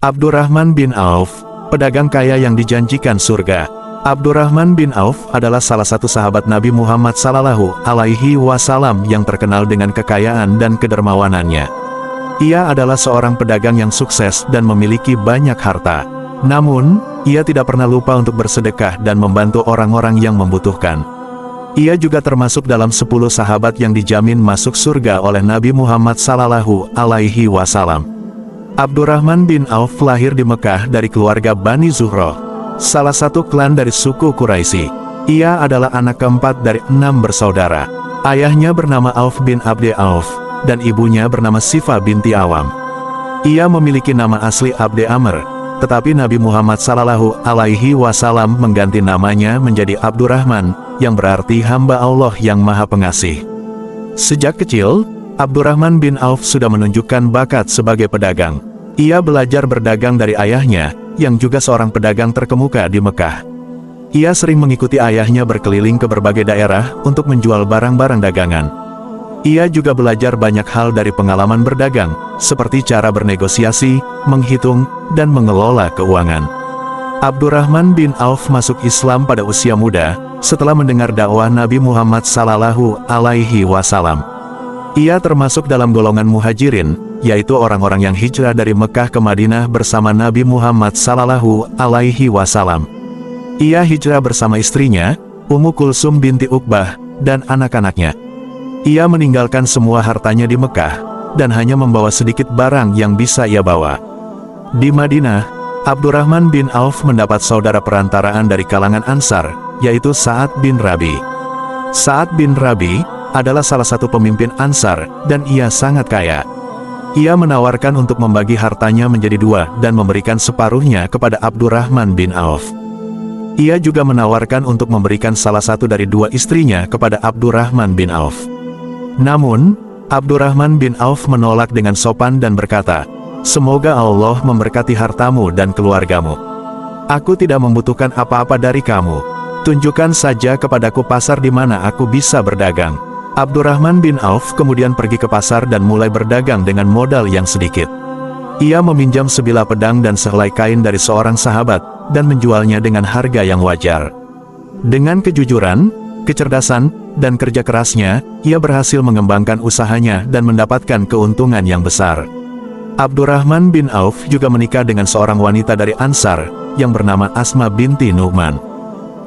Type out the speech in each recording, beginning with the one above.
Abdurrahman bin Auf, pedagang kaya yang dijanjikan surga. Abdurrahman bin Auf adalah salah satu sahabat Nabi Muhammad SAW yang terkenal dengan kekayaan dan kedermawanannya. Ia adalah seorang pedagang yang sukses dan memiliki banyak harta. Namun, ia tidak pernah lupa untuk bersedekah dan membantu orang-orang yang membutuhkan. Ia juga termasuk dalam 10 sahabat yang dijamin masuk surga oleh Nabi Muhammad SAW. Abdurrahman bin Auf lahir di Mekah dari keluarga Bani Zuhroh, salah satu klan dari suku Quraisy. Ia adalah anak keempat dari 6 bersaudara. Ayahnya bernama Auf bin Abdi Auf, dan ibunya bernama Sifa binti Awam. Ia memiliki nama asli Abdi Amr, tetapi Nabi Muhammad SAW mengganti namanya menjadi Abdurrahman, yang berarti hamba Allah yang Maha Pengasih. Sejak kecil, Abdurrahman bin Auf sudah menunjukkan bakat sebagai pedagang. Ia belajar berdagang dari ayahnya, yang juga seorang pedagang terkemuka di Mekah. Ia sering mengikuti ayahnya berkeliling ke berbagai daerah untuk menjual barang-barang dagangan. Ia juga belajar banyak hal dari pengalaman berdagang, seperti cara bernegosiasi, menghitung, dan mengelola keuangan. Abdurrahman bin Auf masuk Islam pada usia muda, setelah mendengar dakwah Nabi Muhammad SAW. Ia termasuk dalam golongan muhajirin, yaitu orang-orang yang hijrah dari Mekah ke Madinah bersama Nabi Muhammad SAW. Ia hijrah bersama istrinya, Ummu Kulsum binti Uqbah, dan anak-anaknya. Ia meninggalkan semua hartanya di Mekah, dan hanya membawa sedikit barang yang bisa ia bawa. Di Madinah, Abdurrahman bin Auf mendapat saudara perantaraan dari kalangan Ansar, yaitu Sa'ad bin Rabi. Sa'ad bin Rabi adalah salah satu pemimpin Ansar, dan ia sangat kaya. Ia menawarkan untuk membagi hartanya menjadi 2 dan memberikan separuhnya kepada Abdurrahman bin Auf. Ia juga menawarkan untuk memberikan salah satu dari 2 istrinya kepada Abdurrahman bin Auf. Namun, Abdurrahman bin Auf menolak dengan sopan dan berkata, "Semoga Allah memberkati hartamu dan keluargamu. Aku tidak membutuhkan apa-apa dari kamu. Tunjukkan saja kepadaku pasar di mana aku bisa berdagang." Abdurrahman bin Auf kemudian pergi ke pasar dan mulai berdagang dengan modal yang sedikit. Ia meminjam sebilah pedang dan sehelai kain dari seorang sahabat, dan menjualnya dengan harga yang wajar. Dengan kejujuran, kecerdasan, dan kerja kerasnya, ia berhasil mengembangkan usahanya dan mendapatkan keuntungan yang besar. Abdurrahman bin Auf juga menikah dengan seorang wanita dari Ansar, yang bernama Asma binti Nu'man.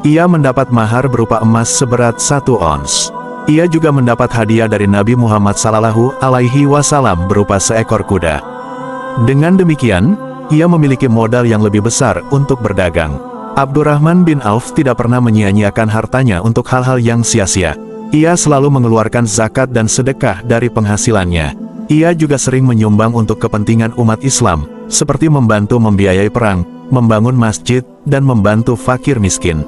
Ia mendapat mahar berupa emas seberat 1 ons. Ia juga mendapat hadiah dari Nabi Muhammad SAW berupa seekor kuda. Dengan demikian, ia memiliki modal yang lebih besar untuk berdagang. Abdurrahman bin Auf tidak pernah menyia-nyiakan hartanya untuk hal-hal yang sia-sia. Ia selalu mengeluarkan zakat dan sedekah dari penghasilannya. Ia juga sering menyumbang untuk kepentingan umat Islam, seperti membantu membiayai perang, membangun masjid, dan membantu fakir miskin.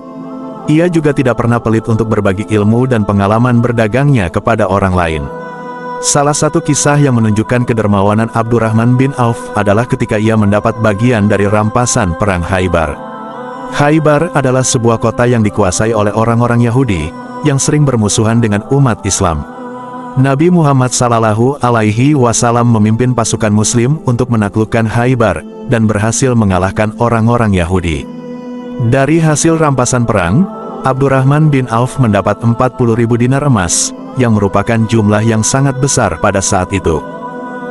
Ia juga tidak pernah pelit untuk berbagi ilmu dan pengalaman berdagangnya kepada orang lain. Salah satu kisah yang menunjukkan kedermawanan Abdurrahman bin Auf adalah ketika ia mendapat bagian dari rampasan perang Khaybar. Khaybar adalah sebuah kota yang dikuasai oleh orang-orang Yahudi, yang sering bermusuhan dengan umat Islam. Nabi Muhammad SAW memimpin pasukan Muslim untuk menaklukkan Khaybar, dan berhasil mengalahkan orang-orang Yahudi. Dari hasil rampasan perang, Abdurrahman bin Auf mendapat 40.000 dinar emas, yang merupakan jumlah yang sangat besar pada saat itu.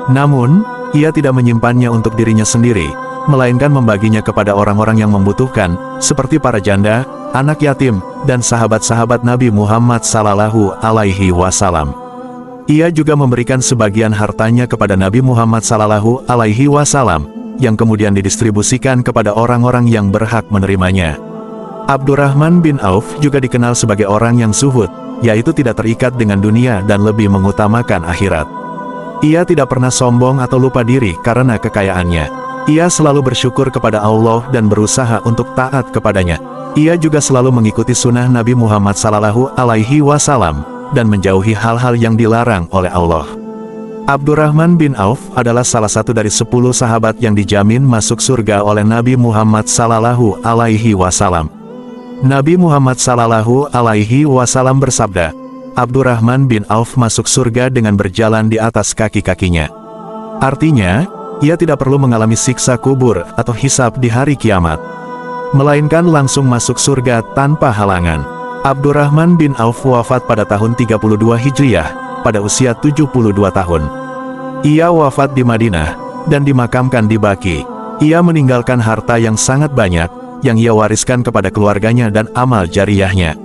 Namun, ia tidak menyimpannya untuk dirinya sendiri, melainkan membaginya kepada orang-orang yang membutuhkan, seperti para janda, anak yatim, dan sahabat-sahabat Nabi Muhammad SAW. Ia juga memberikan sebagian hartanya kepada Nabi Muhammad SAW, yang kemudian didistribusikan kepada orang-orang yang berhak menerimanya. Abdurrahman bin Auf juga dikenal sebagai orang yang zuhud, yaitu tidak terikat dengan dunia dan lebih mengutamakan akhirat. Ia tidak pernah sombong atau lupa diri karena kekayaannya. Ia selalu bersyukur kepada Allah dan berusaha untuk taat kepadanya. Ia juga selalu mengikuti sunnah Nabi Muhammad SAW, dan menjauhi hal-hal yang dilarang oleh Allah. Abdurrahman bin Auf adalah salah satu dari 10 sahabat yang dijamin masuk surga oleh Nabi Muhammad SAW. Nabi Muhammad SAW bersabda, Abdurrahman bin Auf masuk surga dengan berjalan di atas kaki-kakinya. Artinya, Ia tidak perlu mengalami siksa kubur atau hisab di hari kiamat, melainkan langsung masuk surga tanpa halangan. Abdurrahman bin Auf wafat pada tahun 32 Hijriah, pada usia 72 tahun. Ia wafat di Madinah, dan dimakamkan di Baqi. Ia meninggalkan harta yang sangat banyak, yang ia wariskan kepada keluarganya dan amal jariyahnya.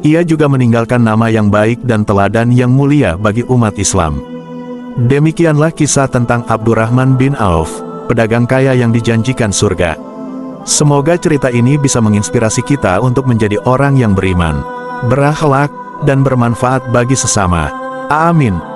Ia juga meninggalkan nama yang baik dan teladan yang mulia bagi umat Islam. Demikianlah kisah tentang Abdurrahman bin Auf, pedagang kaya yang dijanjikan surga. Semoga cerita ini bisa menginspirasi kita untuk menjadi orang yang beriman, berakhlak, dan bermanfaat bagi sesama. Amin.